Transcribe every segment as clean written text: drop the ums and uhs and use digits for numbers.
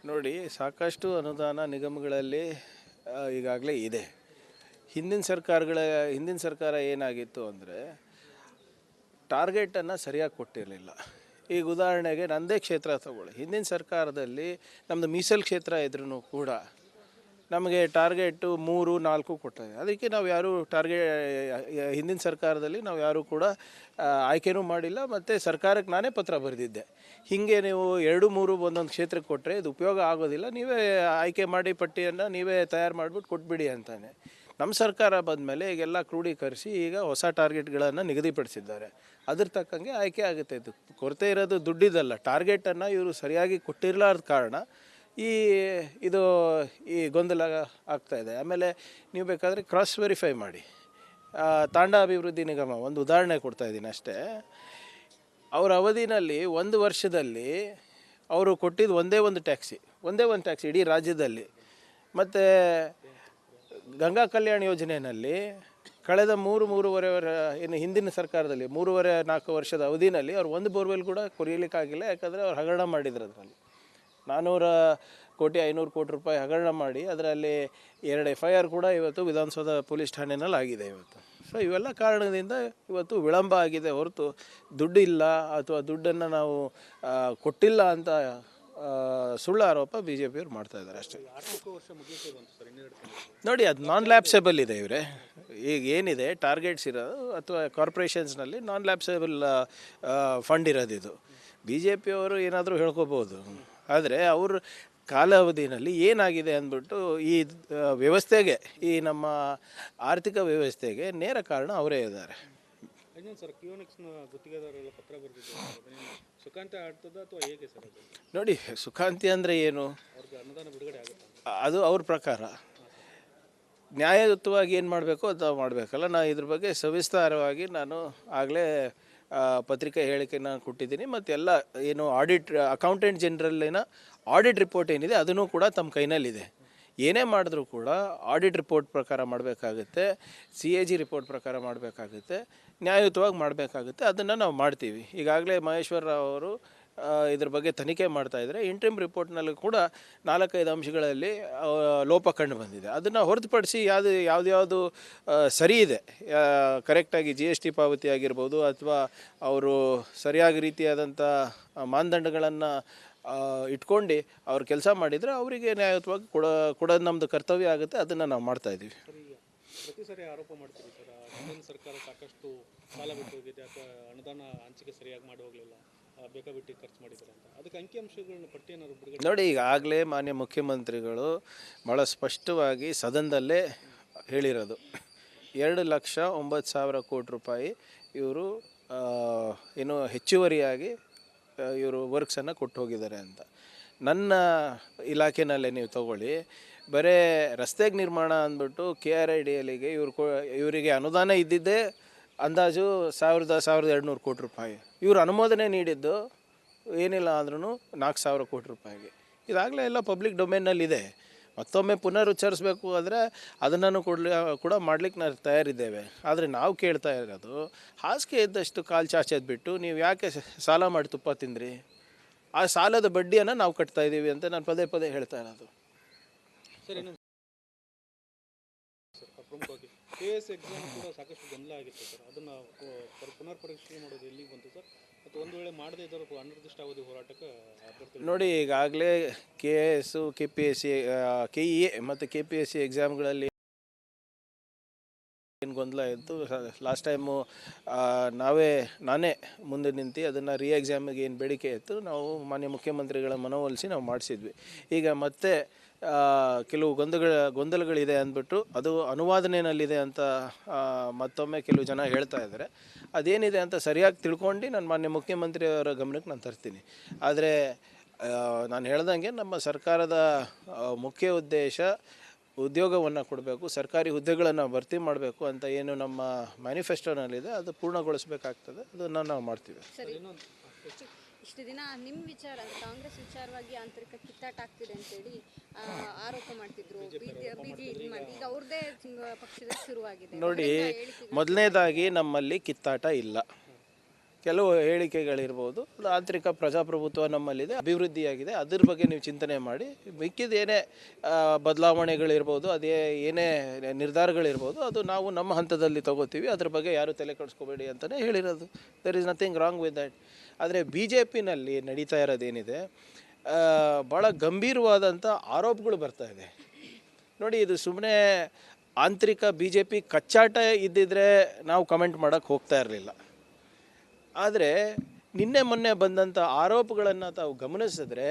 ನೋಡಿ, ಸಾಕಷ್ಟು ಅನುದಾನ ನಿಗಮಗಳಲ್ಲಿ ಈಗಾಗಲೇ ಇದೆ. ಹಿಂದಿನ ಸರ್ಕಾರ ಏನಾಗಿತ್ತು ಅಂದರೆ ಟಾರ್ಗೆಟನ್ನು ಸರಿಯಾಗಿ ಕೊಟ್ಟಿರಲಿಲ್ಲ. ಈಗ ಉದಾಹರಣೆಗೆ ನನ್ನದೇ ಕ್ಷೇತ್ರ ತಗೊಳ್ಳಿ. ಹಿಂದಿನ ಸರ್ಕಾರದಲ್ಲಿ ನಮ್ಮದು ಮೀಸಲು ಕ್ಷೇತ್ರ ಇದ್ರೂ ಕೂಡ ನಮಗೆ ಟಾರ್ಗೆಟು 3-4 ಕೊಟ್ಟಿದೆ. ಅದಕ್ಕೆ ನಾವು ಯಾರೂ ಹಿಂದಿನ ಸರ್ಕಾರದಲ್ಲಿ ನಾವು ಯಾರೂ ಕೂಡ ಆಯ್ಕೆನೂ ಮಾಡಿಲ್ಲ. ಮತ್ತು ಸರ್ಕಾರಕ್ಕೆ ನಾನೇ ಪತ್ರ ಬರೆದಿದ್ದೆ, ಹೀಗೆ ನೀವು 2-3 ಒಂದೊಂದು ಕ್ಷೇತ್ರಕ್ಕೆ ಕೊಟ್ಟರೆ ಇದು ಉಪಯೋಗ ಆಗೋದಿಲ್ಲ, ನೀವೇ ಆಯ್ಕೆ ಮಾಡಿ ಪಟ್ಟಿಯನ್ನು ನೀವೇ ತಯಾರು ಮಾಡಿಬಿಟ್ಟು ಕೊಟ್ಬಿಡಿ ಅಂತಾನೆ. ನಮ್ಮ ಸರ್ಕಾರ ಬಂದಮೇಲೆ ಈಗೆಲ್ಲ ಕ್ರೋಢೀಕರಿಸಿ ಈಗ ಹೊಸ ಟಾರ್ಗೆಟ್ಗಳನ್ನು ನಿಗದಿಪಡಿಸಿದ್ದಾರೆ. ಅದ್ರ ತಕ್ಕಂಗೆ ಆಯ್ಕೆ ಆಗುತ್ತೆ. ಇದು ಕೊರತೆ ಇರೋದು ದುಡ್ಡಿದಲ್ಲ, ಟಾರ್ಗೆಟನ್ನು ಇವರು ಸರಿಯಾಗಿ ಕೊಟ್ಟಿರಲಾರ್ದ ಕಾರಣ ಈ ಗೊಂದಲ ಆಗ್ತಾಯಿದೆ. ಆಮೇಲೆ ನೀವು ಬೇಕಾದರೆ ಕ್ರಾಸ್ ವೆರಿಫೈ ಮಾಡಿ. ತಾಂಡ ಅಭಿವೃದ್ಧಿ ನಿಗಮ ಒಂದು ಉದಾಹರಣೆ ಕೊಡ್ತಾಯಿದ್ದೀನಿ ಅಷ್ಟೇ. ಅವರ ಅವಧಿನಲ್ಲಿ 1 ವರ್ಷದಲ್ಲಿ ಅವರು ಕೊಟ್ಟಿದ್ದು ಒಂದೇ ಒಂದು ಟ್ಯಾಕ್ಸಿ ಇಡೀ ರಾಜ್ಯದಲ್ಲಿ. ಮತ್ತು ಗಂಗಾ ಕಲ್ಯಾಣ ಯೋಜನೆಯಲ್ಲಿ ಕಳೆದ 3-3.5 ಇನ್ನು ಹಿಂದಿನ ಸರ್ಕಾರದಲ್ಲಿ 3.5-4 ವರ್ಷದ ಅವಧಿನಲ್ಲಿ ಅವ್ರು ಒಂದು ಬೋರ್ವೆಲ್ ಕೂಡ ಕೊರಿಯಲಿಕ್ಕಾಗಿಲ್ಲ. ಯಾಕಂದರೆ ಅವ್ರು ಹಗರಣ ಮಾಡಿದ್ರು. ಅದರಲ್ಲಿ 400 ಕೋಟಿ 500 ಕೋಟಿ ರೂಪಾಯಿ ಹಗರಣ ಮಾಡಿ ಅದರಲ್ಲಿ 2 FIR ಕೂಡ ಇವತ್ತು ವಿಧಾನಸೌಧ ಪೊಲೀಸ್ ಠಾಣೆಯಲ್ಲಿ ಆಗಿದೆ ಇವತ್ತು. ಸೊ ಇವೆಲ್ಲ ಕಾರಣದಿಂದ ಇವತ್ತು ವಿಳಂಬ ಆಗಿದೆ ಹೊರತು ದುಡ್ಡಿಲ್ಲ ಅಥವಾ ದುಡ್ಡನ್ನು ನಾವು ಕೊಟ್ಟಿಲ್ಲ ಅಂತ ಸುಳ್ಳು ಆರೋಪ BJPಯವ್ರು ಮಾಡ್ತಾಯಿದ್ದಾರೆ ಅಷ್ಟೇ. ನೋಡಿ, ಅದು ನಾನ್ ಲ್ಯಾಪ್ಸೇಬಲ್ ಇದೆ ಇವರೇ. ಈಗ ಏನಿದೆ ಟಾರ್ಗೆಟ್ಸ್ ಇರೋದು ಅಥವಾ ಕಾರ್ಪೊರೇಷನ್ಸ್ನಲ್ಲಿ ನಾನ್ ಲ್ಯಾಪ್ಸೇಬಲ್ ಫಂಡ್ ಇರೋದು. ಇದು BJPಯವರು ಏನಾದರೂ ಹೇಳ್ಕೋಬೋದು, ಆದರೆ ಅವ್ರ ಕಾಲಾವಧಿನಲ್ಲಿ ಏನಾಗಿದೆ ಅಂದ್ಬಿಟ್ಟು ಈ ವ್ಯವಸ್ಥೆಗೆ, ಈ ನಮ್ಮ ಆರ್ಥಿಕ ವ್ಯವಸ್ಥೆಗೆ ನೇರ ಕಾರಣ ಅವರೇ ಇದ್ದಾರೆ. ನೋಡಿ, ಸುಖಾಂತಿ ಅಂದರೆ ಏನು, ಅದು ಅವ್ರ ಪ್ರಕಾರ ನ್ಯಾಯಯುತವಾಗಿ ಏನು ಮಾಡಬೇಕು ಅದು ಮಾಡಬೇಕಲ್ಲ. ನಾನು ಇದ್ರ ಬಗ್ಗೆ ಸವಿಸ್ತಾರವಾಗಿ ನಾನು ಆಗಲೇ ಪತ್ರಿಕೆ ಹೇಳಿಕೆನ ಕೊಟ್ಟಿದ್ದೀನಿ. ಮತ್ತು ಎಲ್ಲ ಏನು ಅಕೌಂಟೆಂಟ್ ಜನರಲ್ಲಿನ ಆಡಿಟ್ ರಿಪೋರ್ಟ್ ಏನಿದೆ ಅದನ್ನು ಕೂಡ ತಮ್ಮ ಕೈನಲ್ಲಿದೆ. ಏನೇ ಮಾಡಿದ್ರೂ ಕೂಡ ಆಡಿಟ್ ರಿಪೋರ್ಟ್ ಪ್ರಕಾರ ಮಾಡಬೇಕಾಗುತ್ತೆ, CAG ರಿಪೋರ್ಟ್ ಪ್ರಕಾರ ಮಾಡಬೇಕಾಗುತ್ತೆ, ನ್ಯಾಯಯುತವಾಗಿ ಮಾಡಬೇಕಾಗುತ್ತೆ. ಅದನ್ನು ನಾವು ಮಾಡ್ತೀವಿ. ಈಗಾಗಲೇ ಮಹೇಶ್ವರ ರಾವ್ ಅವರು ಇದ್ರ ಬಗ್ಗೆ ತನಿಖೆ ಮಾಡ್ತಾಯಿದ್ದಾರೆ. ಇಂಟ್ರಿಮ್ ರಿಪೋರ್ಟ್ನಲ್ಲಿ ಕೂಡ 4-5 ಅಂಶಗಳಲ್ಲಿ ಲೋಪ ಕಂಡು ಬಂದಿದೆ. ಅದನ್ನು ಹೊರತುಪಡಿಸಿ ಯಾವುದು ಸರಿ ಇದೆ, ಕರೆಕ್ಟಾಗಿ GST ಪಾವತಿ ಆಗಿರ್ಬೋದು ಅಥವಾ ಅವರು ಸರಿಯಾಗಿ ರೀತಿಯಾದಂಥ ಮಾನದಂಡಗಳನ್ನು ಇಟ್ಕೊಂಡು ಅವ್ರು ಕೆಲಸ ಮಾಡಿದರೆ ಅವರಿಗೆ ನ್ಯಾಯಯುತವಾಗಿ ಕೊಡೋದು ನಮ್ಮದು ಕರ್ತವ್ಯ ಆಗುತ್ತೆ. ಅದನ್ನು ನಾವು ಮಾಡ್ತಾಯಿದ್ದೀವಿ. ಪ್ರತಿ ಸರಿ ಆರೋಪ ಮಾಡ್ತೀವಿ ಸರ್, ಹಿಂದಿನ ಸರ್ಕಾರ ಸಾಕಷ್ಟು ಸಾಲ ಬಿಟ್ಟು ಹೋಗಿದೆ ಅಥವಾ ಅನುದಾನ ಹಂಚಿಕೆ ಸರಿಯಾಗಿ ಮಾಡಿ ಹೋಗಲಿಲ್ಲ, ಬೇಕಾಬಿಟ್ಟು ಖರ್ಚು ಮಾಡಿದ್ದಾರೆ ಅಂತ. ಅದಕ್ಕೆ ಅಂಕಿಅಂಶಗಳನ್ನ ಪಟ್ಟಿಯನ್ನು ಬಿಡುಗಡೆ ನೋಡಿ, ಈಗಾಗಲೇ ಮಾನ್ಯ ಮುಖ್ಯಮಂತ್ರಿಗಳು ಭಾಳ ಸ್ಪಷ್ಟವಾಗಿ ಸದನದಲ್ಲೇ ಹೇಳಿರೋದು, 2,09,000 ಕೋಟಿ ರೂಪಾಯಿ ಇವರು ಏನು ಹೆಚ್ಚುವರಿಯಾಗಿ ಇವರು ವರ್ಕ್ಸನ್ನು ಕೊಟ್ಟು ಹೋಗಿದ್ದಾರೆ ಅಂತ. ನನ್ನ ಇಲಾಖೆನಲ್ಲೇ ನೀವು ತಗೊಳ್ಳಿ, ಬರೀ ರಸ್ತೆಗೆ ನಿರ್ಮಾಣ ಅಂದ್ಬಿಟ್ಟು KRIDLಗೆ ಇವರಿಗೆ ಅನುದಾನ ಇದ್ದಿದ್ದೇ ಅಂದಾಜು 1,200 ಕೋಟಿ ರೂಪಾಯಿ. ಇವರು ಅನುಮೋದನೆ ನೀಡಿದ್ದು ಏನಿಲ್ಲ ಅಂದ್ರೂ 4,000 ಕೋಟಿ ರೂಪಾಯಿಗೆ. ಇದಾಗಲೇ ಎಲ್ಲ ಪಬ್ಲಿಕ್ ಡೊಮೇನ್ನಲ್ಲಿದೆ. ಮತ್ತೊಮ್ಮೆ ಪುನರುಚ್ಚರಿಸಬೇಕು ಆದರೆ ಅದನ್ನು ಕೂಡ ಮಾಡಲಿಕ್ಕೆ ನಾವು ತಯಾರಿದ್ದೇವೆ. ಆದರೆ ನಾವು ಕೇಳ್ತಾ ಇರೋದು, ಹಾಸಿಗೆ ಇದ್ದಷ್ಟು ಕಾಲು ಚಾಚೋದು ಬಿಟ್ಟು ನೀವು ಯಾಕೆ ಸಾಲ ಮಾಡಿ ತುಪ್ಪ ತಿಂದ್ರಿ? ಆ ಸಾಲದ ಬಡ್ಡಿಯನ್ನು ನಾವು ಕಟ್ತಾ ಇದ್ದೀವಿ ಅಂತ ನಾನು ಪದೇ ಹೇಳ್ತಾ ಇರೋದು. ಸರ್, ಇನ್ನೊಂದು ಪ್ರಮುಖವಾಗಿ KS ಎಕ್ಸಾಮ್ ಕೂಡ ಸಾಕಷ್ಟು ಗೊಂದಲ ಆಗಿತ್ತು ಸರ್. ಅದನ್ನು ಪುನರ್ ಪರೀಕ್ಷೆ ಮಾಡೋದು ಎಲ್ಲಿಗೆ ಬಂತು ಸರ್? ಮತ್ತು ಒಂದು ವೇಳೆ ಮಾಡದೇ ಇದ್ದರೂ ಅನಿರ್ದಿಷ್ಟ ಅವಧಿ ಹೋರಾಟಕ್ಕೆ ನೋಡಿ, ಈಗಾಗಲೇ KS, KPSC, KEA ಮತ್ತು KPSC ಎಕ್ಸಾಮ್ಗಳಲ್ಲಿ ಏನು ಗೊಂದಲ ಇತ್ತು. ಲಾಸ್ಟ್ ಟೈಮು ನಾನೇ ಮುಂದೆ ನಿಂತು ಅದನ್ನು ಎಕ್ಸಾಮಿಗೆ ಏನು ಬೇಡಿಕೆ ಇತ್ತು ನಾವು ಮಾನ್ಯ ಮುಖ್ಯಮಂತ್ರಿಗಳ ಮನವೊಲಿಸಿ ನಾವು ಮಾಡಿಸಿದ್ವಿ. ಈಗ ಮತ್ತೆ ಕೆಲವು ಗೊಂದಲಗಳಿದೆ ಅಂದ್ಬಿಟ್ಟು ಅದು ಅನುವಾದನೆಯಲ್ಲಿದೆ ಅಂತ ಮತ್ತೊಮ್ಮೆ ಕೆಲವು ಜನ ಹೇಳ್ತಾ ಇದ್ದಾರೆ. ಅದೇನಿದೆ ಅಂತ ಸರಿಯಾಗಿ ತಿಳ್ಕೊಂಡು ನಾನು ಮಾನ್ಯ ಮುಖ್ಯಮಂತ್ರಿಯವರ ಗಮನಕ್ಕೆ ನಾನು ತರ್ತೀನಿ. ಆದರೆ ನಾನು ಹೇಳ್ದಂಗೆ ನಮ್ಮ ಸರ್ಕಾರದ ಮುಖ್ಯ ಉದ್ದೇಶ ಉದ್ಯೋಗವನ್ನು ಕೊಡಬೇಕು, ಸರ್ಕಾರಿ ಹುದ್ದೆಗಳನ್ನು ಭರ್ತಿ ಮಾಡಬೇಕು ಅಂತ ಏನು ನಮ್ಮ ಮ್ಯಾನಿಫೆಸ್ಟೋನಲ್ಲಿದೆ ಅದು ಪೂರ್ಣಗೊಳಿಸಬೇಕಾಗ್ತದೆ. ಅದನ್ನು ನಾವು ಮಾಡ್ತೀವಿ. ಇಷ್ಟು ದಿನ ನಿಮ್ಮ ವಿಚಾರ ಅಂದರೆ ಕಾಂಗ್ರೆಸ್ ವಿಚಾರವಾಗಿ ಆಂತರಿಕ ಕಿತ್ತಾಟ ಆಗ್ತಿದೆ ಅಂತೇಳಿ ಆರೋಪ ಮಾಡ್ತಿದ್ರು. ಈಗ ಅವ್ರದ್ದೇ ಪಕ್ಷದ ಶುರುವಾಗಿದೆ. ನೋಡಿ, ಮೊದಲನೇದಾಗಿ ನಮ್ಮಲ್ಲಿ ಕಿತ್ತಾಟ ಇಲ್ಲ. ಕೆಲವು ಹೇಳಿಕೆಗಳಿರ್ಬೋದು. ಆಂತರಿಕ ಪ್ರಜಾಪ್ರಭುತ್ವ ನಮ್ಮಲ್ಲಿದೆ, ಅಭಿವೃದ್ಧಿಯಾಗಿದೆ, ಅದ್ರ ಬಗ್ಗೆ ನೀವು ಚಿಂತನೆ ಮಾಡಿ. ಮಿಕ್ಕಿದೇನೇ ಬದಲಾವಣೆಗಳಿರ್ಬೋದು, ಅದೇ ಏನೇ ನಿರ್ಧಾರಗಳಿರ್ಬೋದು, ಅದು ನಾವು ನಮ್ಮ ಹಂತದಲ್ಲಿ ತಗೋತೀವಿ. ಅದ್ರ ಬಗ್ಗೆ ಯಾರು ತಲೆ ಕೆಡಿಸ್ಕೋಬೇಡಿ ಅಂತಲೇ ಹೇಳಿರೋದು. There is nothing wrong with that. ಆದರೆ ಬಿ ಜೆ ಪಿನಲ್ಲಿ ನಡೀತಾ ಇರೋದೇನಿದೆ, ಭಾಳ ಗಂಭೀರವಾದಂಥ ಆರೋಪಗಳು ಬರ್ತಾ ಇದೆ ನೋಡಿ. ಇದು ಸುಮ್ಮನೆ ಆಂತರಿಕ ಬಿ ಜೆ ಪಿ ಕಚ್ಚಾಟ ಇದ್ದಿದ್ರೆ ನಾವು ಕಮೆಂಟ್ ಮಾಡೋಕ್ಕೆ ಹೋಗ್ತಾ ಇರಲಿಲ್ಲ. ಆದರೆ ನಿನ್ನೆ ಮೊನ್ನೆ ಬಂದಂಥ ಆರೋಪಗಳನ್ನು ತಾವು ಗಮನಿಸಿದ್ರೆ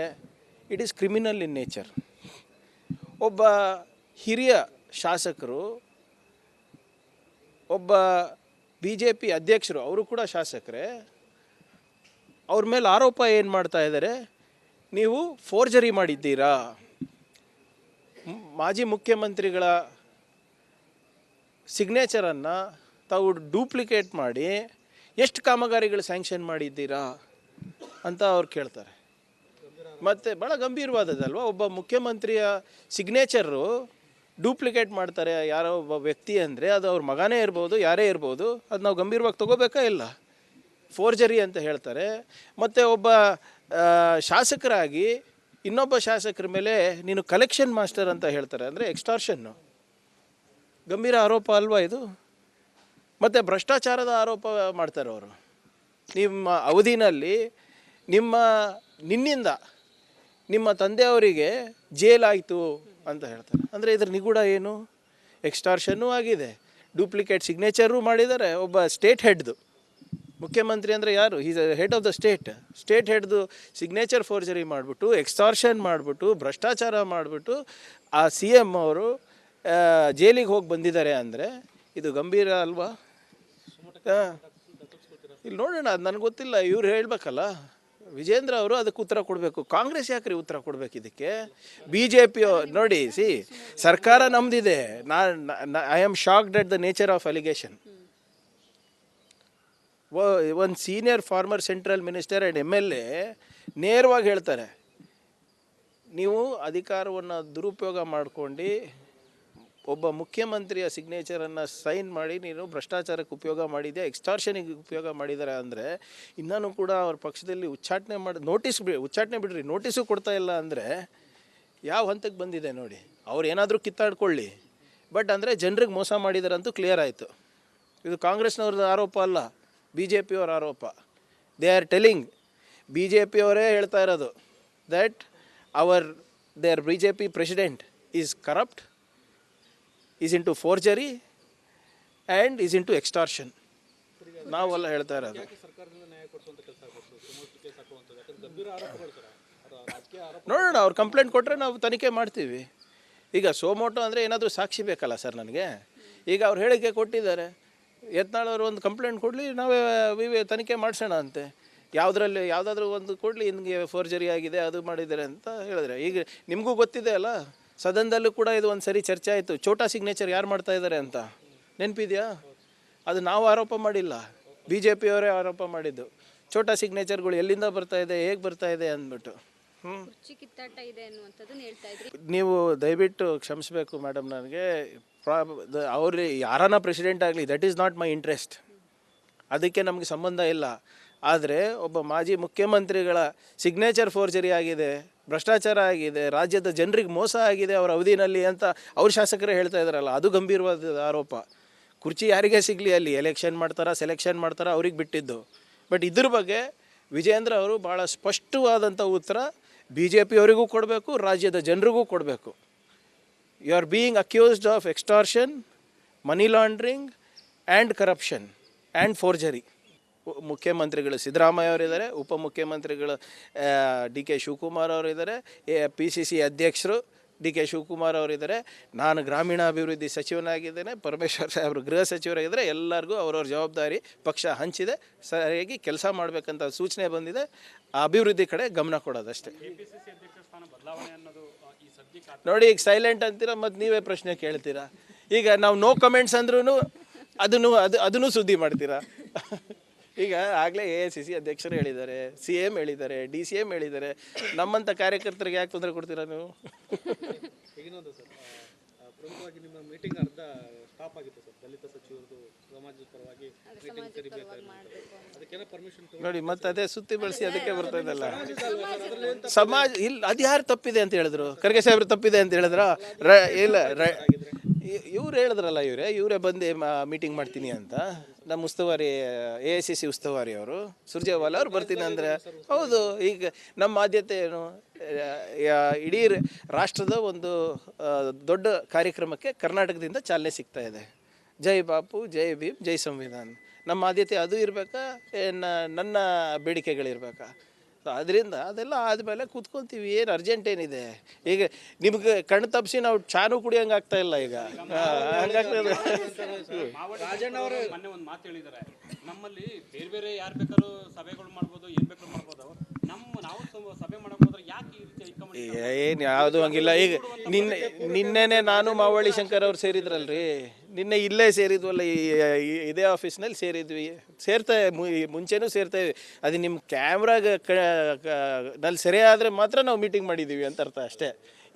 it is criminal in nature. ಒಬ್ಬ ಹಿರಿಯ ಶಾಸಕರು, ಒಬ್ಬ ಬಿ ಜೆ ಪಿ ಅಧ್ಯಕ್ಷರು, ಅವರು ಕೂಡ ಶಾಸಕರೇ, ಅವ್ರ ಮೇಲೆ ಆರೋಪ ಏನು ಮಾಡ್ತಾ ಇದ್ದಾರೆ, ನೀವು ಫೋರ್ಜರಿ ಮಾಡಿದ್ದೀರಾ, ಮಾಜಿ ಮುಖ್ಯಮಂತ್ರಿಗಳ ಸಿಗ್ನೇಚರನ್ನು ತಾವು ಡೂಪ್ಲಿಕೇಟ್ ಮಾಡಿ ಎಷ್ಟು ಕಾಮಗಾರಿಗಳು ಸ್ಯಾಂಕ್ಷನ್ ಮಾಡಿದ್ದೀರಾ ಅಂತ ಅವ್ರು ಕೇಳ್ತಾರೆ. ಮತ್ತು ಭಾಳ ಗಂಭೀರವಾದದ್ದಲ್ವ, ಒಬ್ಬ ಮುಖ್ಯಮಂತ್ರಿಯ ಸಿಗ್ನೇಚರು ಡೂಪ್ಲಿಕೇಟ್ ಮಾಡ್ತಾರೆ ಯಾರೋ ಒಬ್ಬ ವ್ಯಕ್ತಿ ಅಂದರೆ ಅದು ಅವ್ರ ಮಗನೇ ಇರ್ಬೋದು, ಯಾರೇ ಇರ್ಬೋದು, ಅದು ನಾವು ಗಂಭೀರವಾಗಿ ತೊಗೋಬೇಕಾ ಇಲ್ಲ? ಫೋರ್ಜರಿ ಅಂತ ಹೇಳ್ತಾರೆ. ಮತ್ತು ಒಬ್ಬ ಶಾಸಕರಾಗಿ ಇನ್ನೊಬ್ಬ ಶಾಸಕರ ಮೇಲೆ ನೀನು ಕಲೆಕ್ಷನ್ ಮಾಸ್ಟರ್ ಅಂತ ಹೇಳ್ತಾರೆ, ಅಂದರೆ ಎಕ್ಸ್ಟಾರ್ಷನ್ನು. ಗಂಭೀರ ಆರೋಪ ಅಲ್ವಾ ಇದು? ಮತ್ತು ಭ್ರಷ್ಟಾಚಾರದ ಆರೋಪ ಮಾಡ್ತಾರೆ ಅವರು. ನಿಮ್ಮ ಅವಧಿನಲ್ಲಿ ನಿನ್ನಿಂದ ನಿಮ್ಮ ತಂದೆಯವರಿಗೆ ಜೇಲಾಯಿತು ಅಂತ ಹೇಳ್ತಾರೆ. ಅಂದರೆ ಇದ್ರ ನಿಗೂಢ ಏನು? ಎಕ್ಸ್ಟಾರ್ಷನ್ನೂ ಆಗಿದೆ, ಡೂಪ್ಲಿಕೇಟ್ ಸಿಗ್ನೇಚರೂ ಮಾಡಿದ್ದಾರೆ. ಒಬ್ಬ ಸ್ಟೇಟ್ ಹೆಡ್ದು, ಮುಖ್ಯಮಂತ್ರಿ ಅಂದರೆ ಯಾರು? Is head of the state ಹೆಡ್ದು ಸಿಗ್ನೇಚರ್ ಫೋರ್ಜರಿ ಮಾಡಿಬಿಟ್ಟು, ಎಕ್ಸ್ಟಾರ್ಷನ್ ಮಾಡಿಬಿಟ್ಟು, ಭ್ರಷ್ಟಾಚಾರ ಮಾಡಿಬಿಟ್ಟು ಆ ಸಿ ಎಮ್ ಅವರು ಜೈಲಿಗೆ ಹೋಗಿ ಬಂದಿದ್ದಾರೆ ಅಂದರೆ ಇದು ಗಂಭೀರ ಅಲ್ವಾ? ಇಲ್ಲಿ ನೋಡೋಣ, ಅದು ನನಗೆ ಗೊತ್ತಿಲ್ಲ, ಇವ್ರು ಹೇಳಬೇಕಲ್ಲ, ವಿಜೇಂದ್ರ ಅವರು ಅದಕ್ಕೆ ಉತ್ತರ ಕೊಡಬೇಕು. ಕಾಂಗ್ರೆಸ್ ಯಾಕ್ರಿ ಉತ್ತರ ಕೊಡಬೇಕು ಇದಕ್ಕೆ? ಬಿ ಜೆ ಪಿ ನೋಡಿ, ಸರ್ಕಾರ ನಮ್ಮದಿದೆ. I am shocked at the nature of allegation. ಒಂದು senior former central minister and MLA ನೇರವಾಗಿ ಹೇಳ್ತಾರೆ, ನೀವು ಅಧಿಕಾರವನ್ನು ದುರುಪಯೋಗ ಮಾಡ್ಕೊಂಡು ಒಬ್ಬ ಮುಖ್ಯಮಂತ್ರಿಯ ಸಿಗ್ನೇಚರನ್ನು ಸೈನ್ ಮಾಡಿ ನೀನು ಭ್ರಷ್ಟಾಚಾರಕ್ಕೆ ಉಪಯೋಗ ಮಾಡಿದೆ, ಎಕ್ಸ್ಟಾರ್ಷನಿಗೆ ಉಪಯೋಗ ಮಾಡಿದ್ದಾರೆ ಅಂದರೆ ಇನ್ನೂ ಕೂಡ ಅವ್ರ ಪಕ್ಷದಲ್ಲಿ ಉಚ್ಚಾಟನೆ ಮಾಡಿ ಉಚ್ಚಾಟನೆ ಬಿಡ್ರಿ, ನೋಟಿಸು ಕೊಡ್ತಾ ಇಲ್ಲ ಅಂದರೆ ಯಾವ ಹಂತಕ್ಕೆ ಬಂದಿದೆ ನೋಡಿ. ಅವ್ರು ಏನಾದರೂ ಕಿತ್ತಾಡ್ಕೊಳ್ಳಿ, ಬಟ್ ಅಂದರೆ ಜನರಿಗೆ ಮೋಸ ಮಾಡಿದಾರಂತೂ ಕ್ಲಿಯರ್ ಆಯಿತು. ಇದು ಕಾಂಗ್ರೆಸ್ನವ್ರದ್ದು ಆರೋಪ ಅಲ್ಲ, ಬಿ ಜೆ ಪಿಯವರ ಆರೋಪ. They are telling, B J ಪಿಯವರೇ ಹೇಳ್ತಾ ಇರೋದು that their B J P president is corrupt, is into forgery and is into extortion. ನಾವೆಲ್ಲ ಹೇಳ್ತಾ ಇರೋದು. ನೋಡೋಣ, ಅವ್ರು ಕಂಪ್ಲೇಂಟ್ ಕೊಟ್ಟರೆ ನಾವು ತನಿಖೆ ಮಾಡ್ತೀವಿ. ಈಗ ಸೋಮೋಟೋ ಅಂದರೆ ಏನಾದರೂ ಸಾಕ್ಷಿ ಬೇಕಲ್ಲ ಸರ್ ನನಗೆ. ಈಗ ಅವ್ರು ಹೇಳಿಕೆ ಕೊಟ್ಟಿದ್ದಾರೆ, ಯತ್ನಾಳ್ ಅವರು ಒಂದು ಕಂಪ್ಲೇಂಟ್ ಕೊಡಲಿ, ನಾವೇ ತನಿಖೆ ಮಾಡಿಸೋಣ ಅಂತೆ. ಯಾವುದಾದ್ರೂ ಒಂದು ಕೊಡಲಿ, ನಿಮಗೆ ಫೋರ್ಜರಿ ಆಗಿದೆ, ಅದು ಮಾಡಿದ್ದಾರೆ ಅಂತ ಹೇಳಿದ್ರೆ. ಈಗ ನಿಮಗೂ ಗೊತ್ತಿದೆ ಅಲ್ಲ, ಸದನದಲ್ಲೂ ಕೂಡ ಇದು ಒಂದು ಸರಿ ಚರ್ಚೆ ಆಯಿತು, ಛೋಟಾ ಸಿಗ್ನೇಚರ್ ಯಾರು ಮಾಡ್ತಾ ಇದ್ದಾರೆ ಅಂತ. ನೆನಪಿದೆಯಾ? ಅದು ನಾವು ಆರೋಪ ಮಾಡಿಲ್ಲ, ಬಿ ಜೆ ಪಿಯವರೇ ಆರೋಪ ಮಾಡಿದ್ದು. ಛೋಟಾ ಸಿಗ್ನೇಚರ್ಗಳು ಎಲ್ಲಿಂದ ಬರ್ತಾ ಇದೆ, ಹೇಗೆ ಬರ್ತಾ ಇದೆ ಅಂದ್ಬಿಟ್ಟು. ಕಿತ್ತಾಟ ಇದೆ ಅನ್ನುವಂಥದ್ದನ್ನು ಹೇಳ್ತಾ ಇದ್ರಿ. ನೀವು ದಯವಿಟ್ಟು ಕ್ಷಮಿಸಬೇಕು ಮೇಡಮ್, ನನಗೆ ಅವ್ರು ಯಾರನ್ನ ಪ್ರೆಸಿಡೆಂಟ್ ಆಗಲಿ, that is not my interest, ಅದಕ್ಕೆ ನಮಗೆ ಸಂಬಂಧ ಇಲ್ಲ. ಆದರೆ ಒಬ್ಬ ಮಾಜಿ ಮುಖ್ಯಮಂತ್ರಿಗಳ ಸಿಗ್ನೇಚರ್ ಫೋರ್ಜರಿ ಆಗಿದೆ, ಭ್ರಷ್ಟಾಚಾರ ಆಗಿದೆ, ರಾಜ್ಯದ ಜನರಿಗೆ ಮೋಸ ಆಗಿದೆ ಅವರ ಅವಧಿನಲ್ಲಿ ಅಂತ ಅವ್ರ ಶಾಸಕರೇ ಹೇಳ್ತಾ ಇದ್ದಾರಲ್ಲ, ಅದು ಗಂಭೀರವಾದ ಆರೋಪ. ಕುರ್ಚಿ ಯಾರಿಗೆ ಸಿಗಲಿ, ಅಲ್ಲಿ ಎಲೆಕ್ಷನ್ ಮಾಡ್ತಾರಾ ಸೆಲೆಕ್ಷನ್ ಮಾಡ್ತಾರಾ ಅವ್ರಿಗೆ ಬಿಟ್ಟಿದ್ದು. ಬಟ್ ಇದ್ರ ಬಗ್ಗೆ ವಿಜೇಂದ್ರ ಅವರು ಭಾಳ ಸ್ಪಷ್ಟವಾದಂಥ ಉತ್ತರ ಬಿ ಜೆ ಪಿಯವರಿಗೂ ಕೊಡಬೇಕು, ರಾಜ್ಯದ ಜನರಿಗೂ ಕೊಡಬೇಕು. You are being accused of extortion, money laundering and corruption and forgery. ಮುಖ್ಯಮಂತ್ರಿಗಳು ಸಿದ್ದರಾಮಯ್ಯ ಅವರಿದ್ದಾರೆ, ಉಪಮುಖ್ಯಮಂತ್ರಿಗಳು ಡಿ ಕೆ ಶಿವಕುಮಾರ್ ಅವರಿದ್ದಾರೆ, PCC ಅಧ್ಯಕ್ಷರು ಡಿ ಕೆ ಶಿವಕುಮಾರ್ ಅವರಿದ್ದಾರೆ, ನಾನು ಗ್ರಾಮೀಣಾಭಿವೃದ್ಧಿ ಸಚಿವನಾಗಿದ್ದೇನೆ, ಪರಮೇಶ್ವರ್ ಸಾಹೇಬರು ಗೃಹ ಸಚಿವರಾಗಿದ್ದರೆ. ಎಲ್ಲರಿಗೂ ಅವ್ರವ್ರ ಜವಾಬ್ದಾರಿ ಪಕ್ಷ ಹಂಚಿದೆ, ಸರಿಯಾಗಿ ಕೆಲಸ ಮಾಡಬೇಕಂತ ಸೂಚನೆ ಬಂದಿದೆ. ಆ ಅಭಿವೃದ್ಧಿ ಕಡೆ ಗಮನ ಕೊಡೋದಷ್ಟೇ. ನೋಡಿ, ಈಗ ಸೈಲೆಂಟ್ ಅಂತೀರಾ, ಮತ್ತು ನೀವೇ ಪ್ರಶ್ನೆ ಕೇಳ್ತೀರಾ. ಈಗ ನಾವು ನೋ ಕಮೆಂಟ್ಸ್ ಅಂದ್ರೂ ಅದನ್ನು ಸುದ್ದಿ ಮಾಡ್ತೀರಾ. ಈಗ ಆಗಲೇ AICC ಅಧ್ಯಕ್ಷರು ಹೇಳಿದ್ದಾರೆ, CM ಹೇಳಿದ್ದಾರೆ, DCM ಹೇಳಿದ್ದಾರೆ. ನಮ್ಮಂಥ ಕಾರ್ಯಕರ್ತರಿಗೆ ಯಾಕೆ ತೊಂದರೆ ಕೊಡ್ತೀರಾ ನೀವು? ಪ್ರಮುಖವಾಗಿ ನಿಮ್ಮ ಮೀಟಿಂಗ್ ಅರ್ಧ ಸ್ಟಾಪ್ ಆಗಿತ್ತು ಸರ್, ದಲಿತ ಸಚಿವರದು ಸಮಾಜದ ಪರವಾಗಿ ಮೀಟಿಂಗ್ ಕರಿಬೇಕಾದ್ರೆ ಅದಕ್ಕೇನೋ ಪರ್ಮಿಷನ್ ನೋಡಿ ಮತ್ತೆ ಅದೇ ಸುತ್ತಿ ಬಳಸಿ ಅದಕ್ಕೆ ಬರ್ತಾ ಇದಲ್ಲ ಸಮಾಜ ಇಲ್ಲ. ಅದು ಯಾರು ತಪ್ಪಿದೆ ಅಂತ ಹೇಳಿದ್ರು? ಖರ್ಗೆ ಸಾಹೇಬ್ರು ತಪ್ಪಿದೆ ಅಂತ ಹೇಳಿದ್ರ? ಇಲ್ಲ ಇವ್ರು ಹೇಳಿದ್ರಲ್ಲ, ಇವರೇ ಬಂದು ಮೀಟಿಂಗ್ ಮಾಡ್ತೀನಿ ಅಂತ. ನಮ್ಮ ಉಸ್ತುವಾರಿ AICC ಉಸ್ತುವಾರಿ ಅವರು ಸುರ್ಜೇವಾಲಾ ಅವ್ರು ಬರ್ತೀನಿ ಅಂದರೆ ಹೌದು. ಈಗ ನಮ್ಮ ಆದ್ಯತೆ ಏನು? ಇಡೀ ರಾಷ್ಟ್ರದ ಒಂದು ದೊಡ್ಡ ಕಾರ್ಯಕ್ರಮಕ್ಕೆ ಕರ್ನಾಟಕದಿಂದ ಚಾಲನೆ ಸಿಗ್ತಾ ಇದೆ. ಜೈ ಬಾಪು, ಜೈ ಭೀಮ್, ಜೈ ಸಂವಿಧಾನ್. ನಮ್ಮ ಆದ್ಯತೆ ಅದು ಇರಬೇಕಾ, ನನ್ನ ಬೇಡಿಕೆಗಳಿರ್ಬೇಕಾ? ಅದರಿಂದ ಅದೆಲ್ಲ ಆದಮೇಲೆ ಕೂತ್ಕೊತೀವಿ. ಏನು ಅರ್ಜೆಂಟ್ ಏನಿದೆ? ಈಗ ನಿಮ್ಗೆ ಕಣ್ಣು ತಪ್ಪಿಸಿ ನಾವು ಚಾನು ಕುಡಿಯೋಂಗೆ ಆಗ್ತಾ ಇಲ್ಲ ಈಗ. ಹಂಗಾಗ್ತದೆ. ರಾಜಣ್ಣ ಅವರು ಮೊನ್ನೆ ಒಂದು ಮಾತು ಹೇಳಿದ್ದಾರೆ, ನಮ್ಮಲ್ಲಿ ಬೇರೆ ಬೇರೆ ಯಾರು ಬೇಕಾದ್ರೂ ಸಭೆಗಳು ಮಾಡ್ಬೋದು, ಏನು ಬೇಕಾದ್ರೂ ಮಾಡ್ಬೋದು. ನಾವು ಸಭೆ ಮಾಡಕ್ಕೆ ಹೋದ್ರೆ ಯಾಕೆ ಈ ರೀತಿ ಹೈಕಮಾಂಡ್ ಏನು ಯಾವುದು ಹಂಗಿಲ್ಲ. ಈಗ ನಿನ್ನೆನೆ ನಾನು ಮಾವಳ್ಳಿ ಶಂಕರ್ ಅವ್ರು ಸೇರಿದ್ರಲ್ರಿ, ನಿನ್ನೆ ಇಲ್ಲೇ ಸೇರಿದ್ವಲ್ಲ, ಇದೇ ಆಫೀಸ್ನಲ್ಲಿ ಸೇರಿದ್ವಿ. ಮುಂಚೆನೂ ಸೇರ್ತೇವೆ. ಅದು ನಿಮ್ಮ ಕ್ಯಾಮ್ರಾಗ ನಲ್ಲಿ ಸೆರೆ ಆದರೆ ಮಾತ್ರ ನಾವು ಮೀಟಿಂಗ್ ಮಾಡಿದ್ದೀವಿ ಅಂತ ಅರ್ಥ ಅಷ್ಟೇ.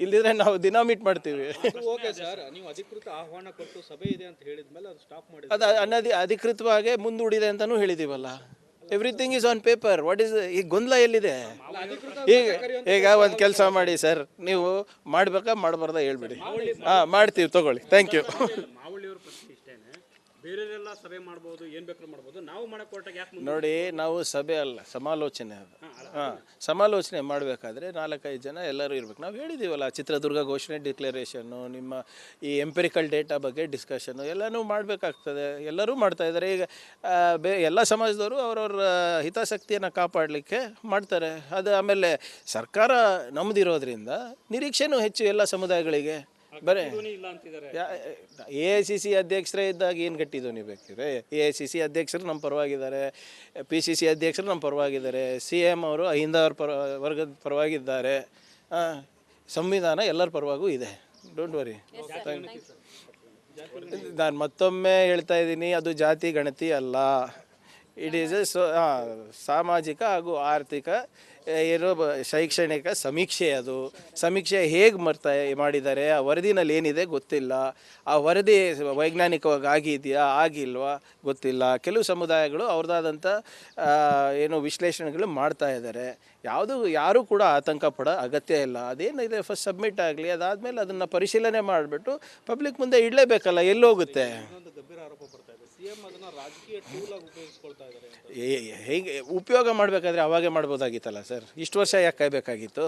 ಇಲ್ಲಿದ್ರೆ ನಾವು ದಿನ ಮೀಟ್ ಮಾಡ್ತೀವಿ. ಓಕೆ ಸರ್, ನೀವು ಅಧಿಕೃತ ಆಹ್ವಾನ ಕೊಟ್ಟು ಸಭೆ ಇದೆ ಅಂತ ಹೇಳಿದ್ಮೇಲೆ ಅದು ಸ್ಟಾಪ್ ಮಾಡಿ ಅದು ಅಧಿಕೃತವಾಗಿ ಮುಂದೂಡಿದೆ ಅಂತಲೂ ಹೇಳಿದ್ದೀವಲ್ಲ. Everything is on paper. What is ಈಗ ಗೊಂದಲ ಎಲ್ಲಿದೆ? ಈಗ ಒಂದು ಕೆಲಸ ಮಾಡಿ ಸರ್, ನೀವು ಮಾಡ್ಬೇಕಾ ಮಾಡಬಾರ್ದ ಹೇಳ್ಬಿಡಿ. ಮಾಡ್ತೀವಿ, ತಗೊಳ್ಳಿ. Thank you. ಮಾವಳ್ಳಿಯವ್ರ ಪ್ರಶ್ನೆ ಇಷ್ಟೇನೆ, ಬೇರೆಯವರೆಲ್ಲ ಸಭೆ ಮಾಡ್ಬೋದು, ಏನು ಬೇಕಾದ್ರೂ ಮಾಡ್ಬೋದು, ನಾವು ಮಾಡಕ್ಕೆ ಹೊರಟಾಗ ಯಾಕೆ ನೋಡಿ, ನಾವು ಸಭೆ ಅಲ್ಲ, ಸಮಾಲೋಚನೆ ಅದು. ಸಮಾಲೋಚನೆ ಮಾಡಬೇಕಾದ್ರೆ 4-5 ಜನ ಎಲ್ಲರೂ ಇರ್ಬೇಕು. ನಾವು ಹೇಳಿದ್ದೀವಲ್ಲ, ಚಿತ್ರದುರ್ಗ ಘೋಷಣೆ ಡಿಕ್ಲರೇಷನ್ನು, ನಿಮ್ಮ ಈ ಎಂಪಿರಿಕಲ್ ಡೇಟಾ ಬಗ್ಗೆ ಡಿಸ್ಕಷನ್ನು ಎಲ್ಲನೂ ಮಾಡಬೇಕಾಗ್ತದೆ. ಎಲ್ಲರೂ ಮಾಡ್ತಾಯಿದ್ದಾರೆ. ಈಗ ಎಲ್ಲ ಸಮಾಜದವರು ಅವ್ರವ್ರ ಹಿತಾಸಕ್ತಿಯನ್ನು ಕಾಪಾಡಲಿಕ್ಕೆ ಮಾಡ್ತಾರೆ. ಅದು ಆಮೇಲೆ ಸರ್ಕಾರ ನಮ್ಮದಿರೋದ್ರಿಂದ ನಿರೀಕ್ಷೆನೂ ಹೆಚ್ಚು ಎಲ್ಲ ಸಮುದಾಯಗಳಿಗೆ. ಬರೇ ಇಲ್ಲ ಅಂತಿದ್ದಾರೆ. AICC ಅಧ್ಯಕ್ಷರೇ ಇದ್ದಾಗ ಏನು ಗಟ್ಟಿ ಧ್ವನಿ ಬೇಕಿದೆ? AICC ಅಧ್ಯಕ್ಷರು ನಮ್ಮ ಪರವಾಗಿದ್ದಾರೆ, PCC ಅಧ್ಯಕ್ಷರು ನಮ್ಮ ಪರವಾಗಿದ್ದಾರೆ, CM ಅವರು ಅಹಿಂದ ವರ್ಗದ ಪರವಾಗಿದ್ದಾರೆ, ಸಂವಿಧಾನ ಎಲ್ಲರ ಪರವಾಗೂ ಇದೆ. Don't worry. ನಾನು ಮತ್ತೊಮ್ಮೆ ಹೇಳ್ತಾ ಇದ್ದೀನಿ, ಅದು ಜಾತಿ ಗಣತಿ ಅಲ್ಲ. ಇಟ್ ಈಸ್ ಸಾಮಾಜಿಕ ಹಾಗೂ ಆರ್ಥಿಕ ಏನೋ ಶೈಕ್ಷಣಿಕ ಸಮೀಕ್ಷೆ. ಅದು ಸಮೀಕ್ಷೆ ಹೇಗೆ ಮಾಡಿದ್ದಾರೆ, ಆ ವರದಿನಲ್ಲಿ ಏನಿದೆ ಗೊತ್ತಿಲ್ಲ. ಆ ವರದಿ ವೈಜ್ಞಾನಿಕವಾಗಿ ಆಗಿದೆಯಾ ಆಗಿಲ್ವಾ ಗೊತ್ತಿಲ್ಲ. ಕೆಲವು ಸಮುದಾಯಗಳು ಅವ್ರದ್ದಾದಂಥ ಏನು ವಿಶ್ಲೇಷಣೆಗಳು ಮಾಡ್ತಾ ಇದ್ದಾರೆ. ಯಾರೂ ಕೂಡ ಆತಂಕ ಪಡೋ ಅಗತ್ಯ ಇಲ್ಲ. ಅದೇನಿದೆ ಫಸ್ಟ್ ಸಬ್ಮಿಟ್ ಆಗಲಿ, ಅದಾದಮೇಲೆ ಅದನ್ನು ಪರಿಶೀಲನೆ ಮಾಡಿಬಿಟ್ಟು ಪಬ್ಲಿಕ್ ಮುಂದೆ ಇಡಲೇಬೇಕಲ್ಲ, ಎಲ್ಲೋಗುತ್ತೆ. ಗಂಭೀರ ಆರೋಪ ಬರ್ತಾ ಇದೆ, CM ಅದನ್ನ ರಾಜಕೀಯ ಟೂಲ್ ಆಗಿ ಉಪಯೋಗಿಸ್ಕೊಳ್ತಾ ಇದ್ದಾರೆ. ಹೇಗೆ ಉಪಯೋಗ ಮಾಡಬೇಕಾದ್ರೆ ಅವಾಗೇ ಮಾಡ್ಬೋದಾಗಿತ್ತಲ್ಲ ಸರ್? ಇಷ್ಟು ವರ್ಷ ಯಾಕೆ ಕಾಯಬೇಕಾಗಿತ್ತು?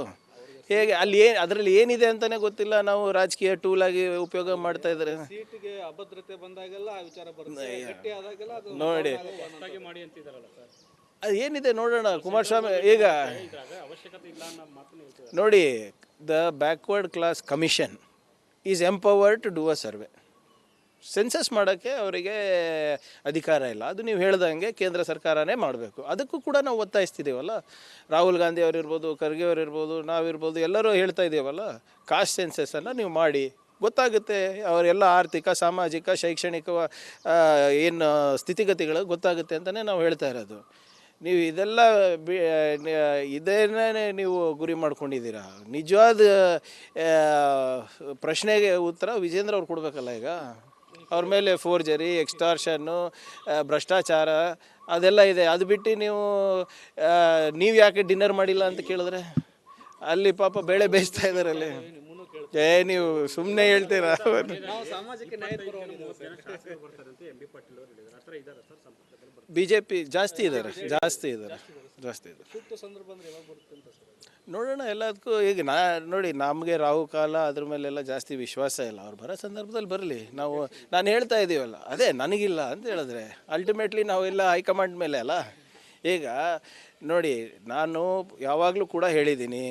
ಹೇಗೆ ಅಲ್ಲಿ ಅದರಲ್ಲಿ ಏನಿದೆ ಅಂತಲೇ ಗೊತ್ತಿಲ್ಲ, ನಾವು ರಾಜಕೀಯ ಟೂಲ್ ಆಗಿ ಉಪಯೋಗ ಮಾಡ್ತಾ ಇದ್ದಾರೆ. ಸೀಟ್ಗೆ ಅಭದ್ರತೆ ಬಂದಾಗೆಲ್ಲ ಆ ವಿಚಾರ ಬರುತ್ತೆ, ಗಟ್ಟಿ ಆದಾಗೆಲ್ಲ ಅದು ನೋಡಿ ಮಾಡಿ ಅಂತಿದ್ದಾರಲ್ಲ ಸರ್, ಅದು ಏನಿದೆ ನೋಡೋಣ. ಕುಮಾರಸ್ವಾಮಿ ಈಗ ಅವಶ್ಯಕತೆ ಇಲ್ಲ ಅನ್ನೋ ಮಾತನ್ನು ಹೇಳ್ತಾರೆ. ನೋಡಿ, the backward class commission is empowered to do a survey. Census ಮಾಡೋಕ್ಕೆ ಅವರಿಗೆ ಅಧಿಕಾರ ಇಲ್ಲ. ಅದು ನೀವು ಹೇಳ್ದಂಗೆ ಕೇಂದ್ರ ಸರ್ಕಾರನೇ ಮಾಡಬೇಕು. ಅದಕ್ಕೂ ಕೂಡ ನಾವು ಒತ್ತಾಯಿಸ್ತಿದ್ದೀವಲ್ಲ. ರಾಹುಲ್ ಗಾಂಧಿ ಅವರಿರ್ಬೋದು, ಖರ್ಗೆ ಅವರಿರ್ಬೋದು, ನಾವಿರ್ಬೋದು, ಎಲ್ಲರೂ ಹೇಳ್ತಾ ಇದ್ದೀವಲ್ಲ, ಕಾಸ್ಟ್ ಸೆನ್ಸಸ್ಸನ್ನು ನೀವು ಮಾಡಿ, ಗೊತ್ತಾಗುತ್ತೆ ಅವರೆಲ್ಲ ಆರ್ಥಿಕ, ಸಾಮಾಜಿಕ, ಶೈಕ್ಷಣಿಕ ಏನು ಸ್ಥಿತಿಗತಿಗಳು ಗೊತ್ತಾಗುತ್ತೆ ಅಂತಲೇ ನಾವು ಹೇಳ್ತಾ ಇರೋದು. ನೀವು ಇದೆಲ್ಲ ಇದನ್ನೇ ನೀವು ಗುರಿ ಮಾಡ್ಕೊಂಡಿದ್ದೀರಾ. ನಿಜವಾದ ಪ್ರಶ್ನೆಗೆ ಉತ್ತರ ವಿಜೇಂದ್ರ ಅವ್ರು ಕೊಡಬೇಕಲ್ಲ. ಈಗ ಅವ್ರ ಮೇಲೆ ಫೋರ್ಜರಿ, ಎಕ್ಸ್ಟಾರ್ಷನ್ನು, ಭ್ರಷ್ಟಾಚಾರ ಅದೆಲ್ಲ ಇದೆ. ಅದು ಬಿಟ್ಟು ನೀವು ಯಾಕೆ ಡಿನ್ನರ್ ಮಾಡಿಲ್ಲ ಅಂತ ಕೇಳಿದ್ರೆ ಅಲ್ಲಿ ಪಾಪ ಬೇಳೆ ಬೇಯಿಸ್ತಾ ಇದ್ದಾರೆ ಅಲ್ಲಿ. ನೀವು ಸುಮ್ಮನೆ ಹೇಳ್ತೀರಾ? BJP ಜಾಸ್ತಿ ಇದ್ದಾರೆ. ಸೂಕ್ತ ಸಂದರ್ಭ ಅಂದ್ರೆ ಯಾವಾಗ ಬರುತ್ತೆ ಅಂತ ಸರ್? ನೋಡೋಣ. ಎಲ್ಲದಕ್ಕೂ ಈಗ ನೋಡಿ, ನಮಗೆ ರಾಹು ಕಾಲ ಅದ್ರ ಮೇಲೆಲ್ಲ ಜಾಸ್ತಿ ವಿಶ್ವಾಸ ಇಲ್ಲ. ಅವ್ರು ಬರೋ ಸಂದರ್ಭದಲ್ಲಿ ಬರಲಿ. ನಾನು ಹೇಳ್ತಾ ಇದ್ದೀವಲ್ಲ, ಅದೇ ನನಗಿಲ್ಲ ಅಂತ ಹೇಳಿದ್ರೆ ಅಲ್ಟಿಮೇಟ್ಲಿ ನಾವೆಲ್ಲ ಹೈಕಮಾಂಡ್ ಮೇಲೆ ಅಲ್ಲ. ಈಗ ನೋಡಿ, ನಾನು ಯಾವಾಗಲೂ ಕೂಡ ಹೇಳಿದ್ದೀನಿ,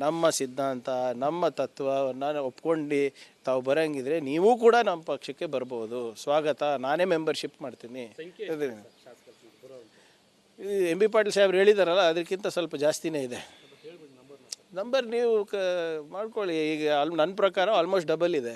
ನಮ್ಮ ಸಿದ್ಧಾಂತ, ನಮ್ಮ ತತ್ವವನ್ನು ಒಪ್ಕೊಂಡು ತಾವು ಬರೋಂಗಿದ್ರೆ ನೀವು ಕೂಡ ನಮ್ಮ ಪಕ್ಷಕ್ಕೆ ಬರ್ಬೋದು. ಸ್ವಾಗತ. ನಾನೇ ಮೆಂಬರ್ಶಿಪ್ ಮಾಡ್ತೀನಿ. MB ಪಾಟೀಲ್ ಸಾಹೇಬ್ರು ಹೇಳಿದಾರಲ್ಲ, ಅದಕ್ಕಿಂತ ಸ್ವಲ್ಪ ಜಾಸ್ತಿನೇ ಇದೆ. ನಂಬರ್ ನೀವು ಮಾಡ್ಕೊಳ್ಳಿ. ಈಗ ನನ್ನ ಪ್ರಕಾರ ಆಲ್ಮೋಸ್ಟ್ ಡಬಲ್ ಇದೆ.